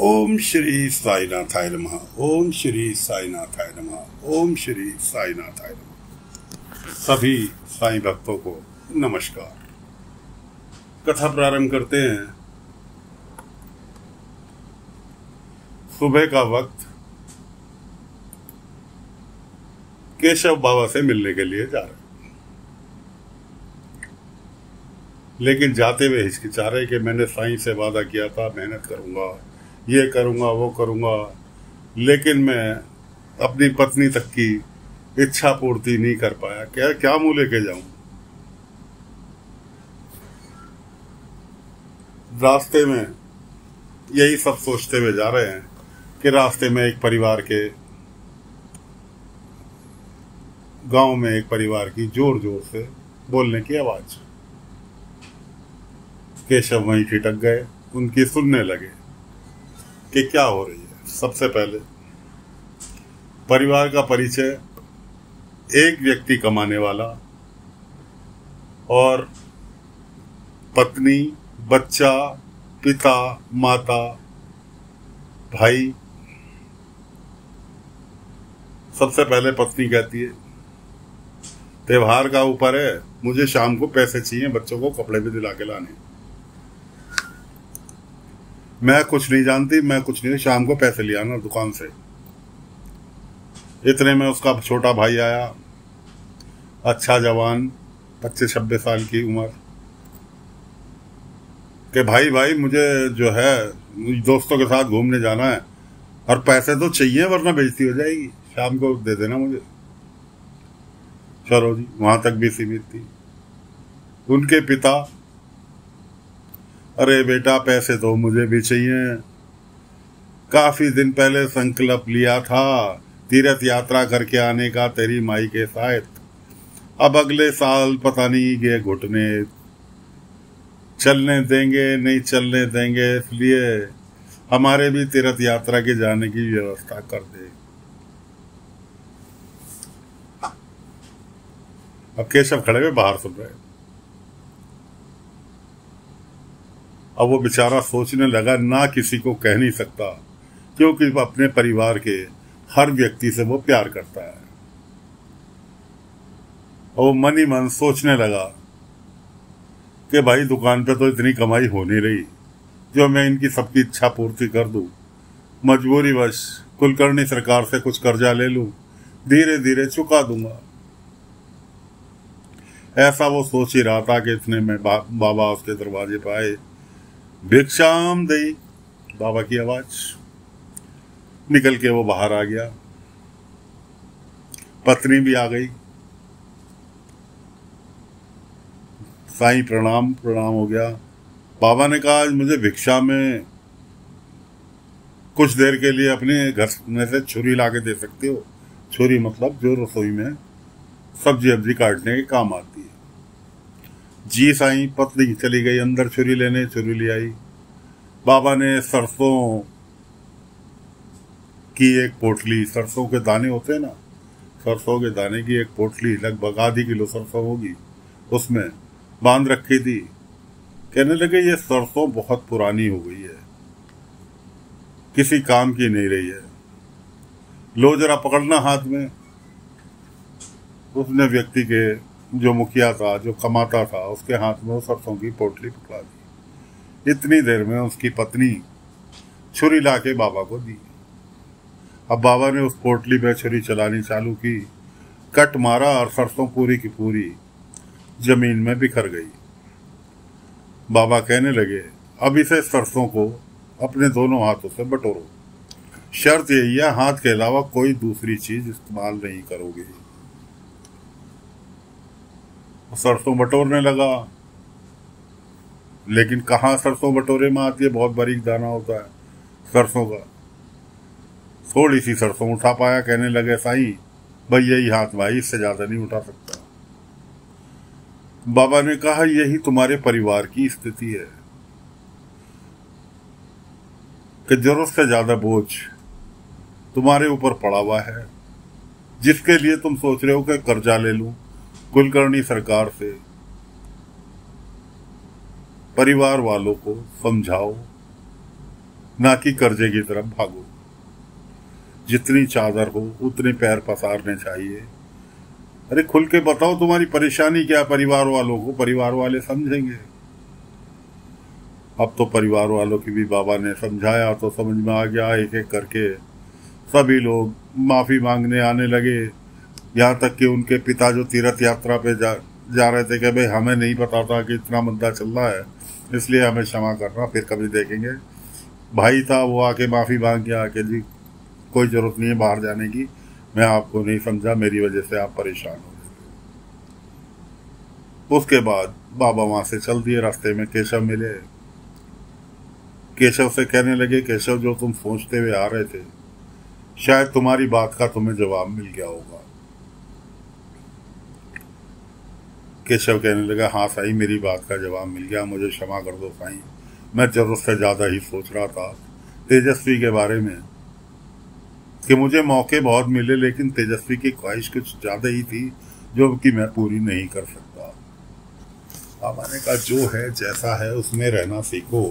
ओम श्री साईनाथाय नमः। ओम श्री साईनाथाय नमः। ओम श्री साईनाथाय नमः। सभी साईं भक्तों को नमस्कार। कथा प्रारंभ करते हैं। सुबह का वक्त केशव बाबा से मिलने के लिए जा रहे, लेकिन जाते हुए हिचकिचा रहे कि मैंने साईं से वादा किया था, मेहनत करूंगा, ये करूंगा, वो करूंगा, लेकिन मैं अपनी पत्नी तक की इच्छा पूर्ति नहीं कर पाया। क्या मुंह लेके जाऊं। रास्ते में यही सब सोचते हुए जा रहे हैं कि रास्ते में एक परिवार के गांव में एक परिवार की जोर जोर से बोलने की आवाज। केशव वहीं ठिठक गए, उनकी सुनने लगे कि क्या हो रही है। सबसे पहले परिवार का परिचय, एक व्यक्ति कमाने वाला और पत्नी, बच्चा, पिता, माता, भाई। सबसे पहले पत्नी कहती है, त्योहार का ऊपर है, मुझे शाम को पैसे चाहिए, बच्चों को कपड़े भी दिला के लाने। मैं कुछ नहीं जानती, मैं कुछ नहीं, शाम को पैसे ले आना दुकान से। इतने में उसका छोटा भाई आया, अच्छा जवान, 25-26 साल की उम्र, कि भाई मुझे जो है दोस्तों के साथ घूमने जाना है और पैसे तो चाहिए वरना बेइज्जती हो जाएगी, शाम को दे देना मुझे। चलो जी, वहां तक भी सीमित थी। उनके पिता, अरे बेटा पैसे तो मुझे भी चाहिए, काफी दिन पहले संकल्प लिया था तीर्थ यात्रा करके आने का तेरी माई के साथ। अब अगले साल पता नहीं ये घुटने चलने देंगे नहीं चलने देंगे, इसलिए हमारे भी तीर्थ यात्रा के जाने की व्यवस्था कर दे। अब केशव खड़े हुए बाहर सुन रहे। अब वो बेचारा सोचने लगा, ना किसी को कह नहीं सकता क्योंकि वो अपने परिवार के हर व्यक्ति से वो प्यार करता है। और वो मन ही मन सोचने लगा कि भाई दुकान पे तो इतनी कमाई हो नहीं रही जो मैं इनकी सबकी इच्छा पूर्ति कर दूं। मजबूरी वश कुलकर्णी सरकार से कुछ कर्जा ले लूं, धीरे धीरे चुका दूंगा। ऐसा वो सोच ही रहा था कि इतने में बाबा उसके दरवाजे पर आए। भिक्षाम दई, बाबा की आवाज। निकल के वो बाहर आ गया। पत्नी भी आ गई। साईं प्रणाम हो गया। बाबा ने कहा, आज मुझे भिक्षा में कुछ देर के लिए अपने घर में से छुरी लाके दे सकते हो? छुरी मतलब जो रसोई में सब्जी अब्जी काटने के काम आती है। जी साईं। पत्नी चली गई अंदर छुरी लेने, छुरी ले आई। बाबा ने सरसों की एक पोटली, सरसों के दाने होते हैं ना, सरसों के दाने की एक पोटली, लगभग आधी किलो सरसों होगी, उसमें बांध रखी थी। कहने लगे, ये सरसों बहुत पुरानी हो गई है, किसी काम की नहीं रही है, लो जरा पकड़ना हाथ में। उसने व्यक्ति के जो मुखिया था, जो कमाता था, उसके हाथ में वो सरसों की पोटली पकड़ा दी। इतनी देर में उसकी पत्नी छुरी लाके बाबा को दी। अब बाबा ने उस पोटली पे छुरी चलानी चालू की, कट मारा और सरसों पूरी की पूरी जमीन में बिखर गई। बाबा कहने लगे, अब इसे सरसों को अपने दोनों हाथों से बटोरो, शर्त यही है हाथ के अलावा कोई दूसरी चीज इस्तेमाल नहीं करोगे। सरसों बटोरने लगा, लेकिन कहाँ सरसों बटोरे में आती है, बहुत बारीक दाना होता है सरसों का। थोड़ी सी सरसों उठा पाया। कहने लगे, साईं भाई यही हाथ भाई, इससे ज्यादा नहीं उठा सकता। बाबा ने कहा, यही तुम्हारे परिवार की स्थिति है कि जरूरत से ज्यादा बोझ तुम्हारे ऊपर पड़ा हुआ है, जिसके लिए तुम सोच रहे हो कि कर्जा ले लूं कुलकर्णी सरकार से। परिवार वालों को समझाओ, ना कि कर्जे की तरफ भागो। जितनी चादर हो उतने पैर पसारने चाहिए। अरे खुल के बताओ तुम्हारी परेशानी क्या, परिवार वालों को परिवार वाले समझेंगे। अब तो परिवार वालों की भी बाबा ने समझाया तो समझ में आ गया। एक एक करके सभी लोग माफी मांगने आने लगे। यहाँ तक कि उनके पिता जो तीर्थ यात्रा पे जा रहे थे कि भाई हमें नहीं पता था कि इतना मंदा चल रहा है, इसलिए हमें क्षमा करना, फिर कभी देखेंगे। भाई था वो आके माफी मांग के आके जी कोई जरूरत नहीं है बाहर जाने की, मैं आपको नहीं समझा, मेरी वजह से आप परेशान हो गए। उसके बाद बाबा वहां से चल दिए। रास्ते में केशव मिले। केशव से कहने लगे, केशव जो तुम सोचते हुए आ रहे थे, शायद तुम्हारी बात का तुम्हें जवाब मिल गया होगा। केशव कहने लगा, हाँ साईं मेरी बात का जवाब मिल गया, मुझे क्षमा कर दो साईं, मैं जरूरत से ज्यादा ही सोच रहा था तेजस्वी के बारे में कि मुझे मौके बहुत मिले, लेकिन तेजस्वी की ख्वाहिश कुछ ज्यादा ही थी जो कि मैं पूरी नहीं कर सकता। बाबा ने कहा जो है जैसा है उसमें रहना सीखो,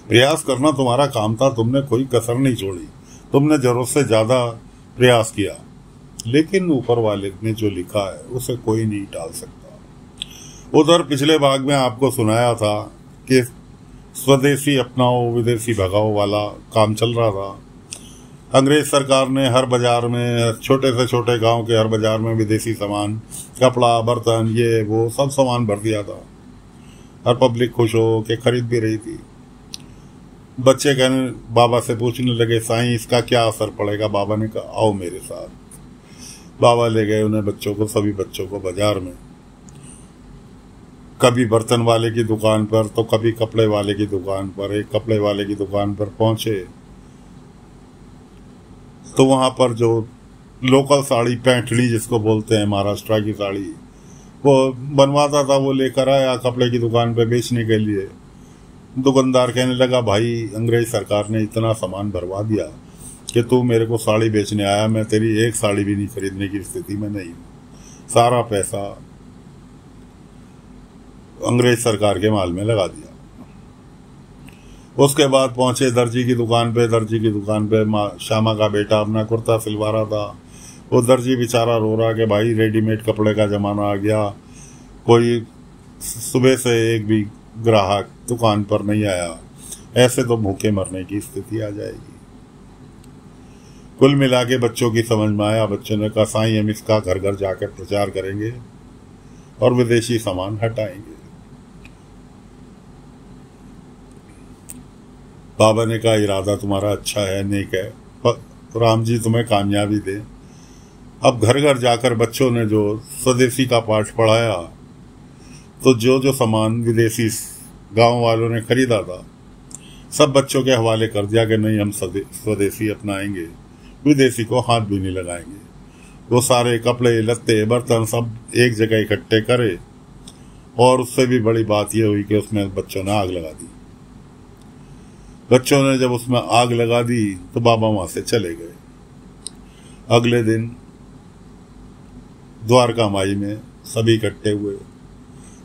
प्रयास करना तुम्हारा काम था, तुमने कोई कसर नहीं छोड़ी, तुमने जरूरत से ज्यादा प्रयास किया, लेकिन ऊपर वाले ने जो लिखा है उसे कोई नहीं टाल सकता। उधर पिछले भाग में आपको सुनाया था कि स्वदेशी अपनाओ विदेशी भगाओ वाला काम चल रहा था। अंग्रेज सरकार ने हर बाजार में, छोटे से छोटे गांव के हर बाजार में विदेशी सामान, कपड़ा, बर्तन, ये वो सब सामान भर दिया था। हर पब्लिक खुश हो के खरीद भी रही थी। बच्चे कहने बाबा से पूछने लगे, साईं इसका क्या असर पड़ेगा। बाबा ने कहा आओ मेरे साथ। बाबा ले गए उन्हें बच्चों को, सभी बच्चों को बाजार में, कभी बर्तन वाले की दुकान पर तो कभी कपड़े वाले की दुकान पर। एक कपड़े वाले की दुकान पर पहुंचे तो वहां पर जो लोकल साड़ी, पैंठणी जिसको बोलते हैं, महाराष्ट्र की साड़ी, वो बनवाता था, वो लेकर आया कपड़े की दुकान पे बेचने के लिए। दुकानदार कहने लगा, भाई अंग्रेज सरकार ने इतना सामान भरवा दिया कि तू मेरे को साड़ी बेचने आया, मैं तेरी एक साड़ी भी नहीं खरीदने की स्थिति में नहीं हूं, सारा पैसा अंग्रेज सरकार के माल में लगा दिया। उसके बाद पहुंचे दर्जी की दुकान पे। दर्जी की दुकान पे श्यामा का बेटा अपना कुर्ता सिलवा रहा था। वो दर्जी बेचारा रो रहा कि भाई रेडीमेड कपड़े का जमाना आ गया, कोई सुबह से एक भी ग्राहक दुकान पर नहीं आया, ऐसे तो भूखे मरने की स्थिति आ जाएगी। कुल मिला के बच्चों की समझ में आया। बच्चों ने कहा साईं हम इसका घर घर जाकर प्रचार करेंगे और विदेशी सामान हटाएंगे। बाबा ने कहा इरादा तुम्हारा अच्छा है, नेक है, राम जी तुम्हें कामयाबी दे। अब घर घर जाकर बच्चों ने जो स्वदेशी का पाठ पढ़ाया तो जो जो सामान विदेशी गांव वालों ने खरीदा था सब बच्चों के हवाले कर दिया कि नहीं हम स्वदेशी अपनाएंगे, विदेशी को हाथ भी नहीं लगाएंगे। वो सारे कपड़े, लत्ते, बर्तन सब एक जगह इकट्ठे करे और उससे भी बड़ी बात यह हुई कि उसमें बच्चों ने आग लगा दी। बच्चों ने जब उसमें आग लगा दी तो बाबा वहां से चले गए। अगले दिन द्वारका माई में सभी इकट्ठे हुए।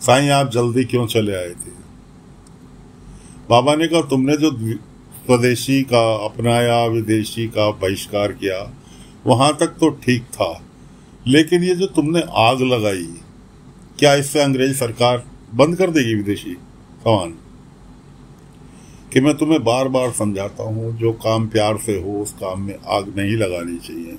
साईं आप जल्दी क्यों चले आए थे। बाबा ने कहा तुमने जो स्वदेशी का अपनाया, विदेशी का बहिष्कार किया, वहां तक तो ठीक था, लेकिन ये जो तुमने आग लगाई, क्या इससे अंग्रेज सरकार बंद कर देगी विदेशी सामान। कि मैं तुम्हें बार बार समझाता हूं जो काम प्यार से हो उस काम में आग नहीं लगानी चाहिए।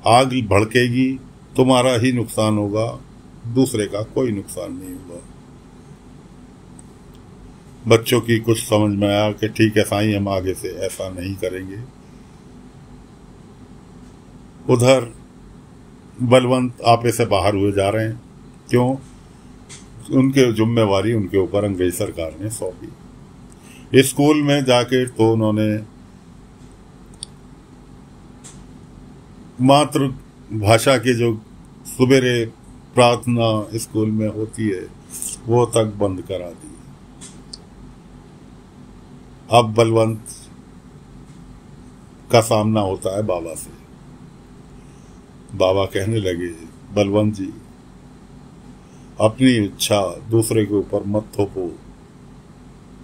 आग भड़केगी, तुम्हारा ही नुकसान होगा, दूसरे का कोई नुकसान नहीं होगा। बच्चों की कुछ समझ में आया कि ठीक है साईं हम आगे से ऐसा नहीं करेंगे। उधर बलवंत आपे से बाहर हुए जा रहे हैं। क्यों? उनके जिम्मेवारी उनके ऊपर अंग्रेज सरकार ने सौंपी। स्कूल में जाके तो उन्होंने मातृ भाषा की जो सुबेरे प्रार्थना स्कूल में होती है वो तक बंद करा दी। अब बलवंत का सामना होता है बाबा से। बाबा कहने लगे बलवंत जी अपनी इच्छा दूसरे के ऊपर मत थोपो,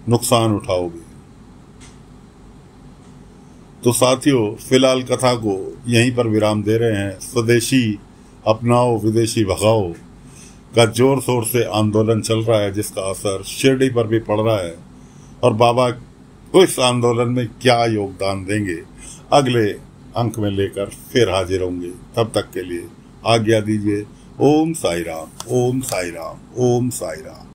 नुकसान उठाओगे। तो साथियों, फिलहाल कथा को यहीं पर विराम दे रहे हैं। स्वदेशी अपनाओ विदेशी भगाओ का जोर शोर से आंदोलन चल रहा है, जिसका असर शिरडी पर भी पड़ रहा है। और बाबा इस आंदोलन में क्या योगदान देंगे, अगले अंक में लेकर फिर हाजिर होंगे। तब तक के लिए आज्ञा दीजिए। ओम साई राम, ओम साई राम, ओम साई राम।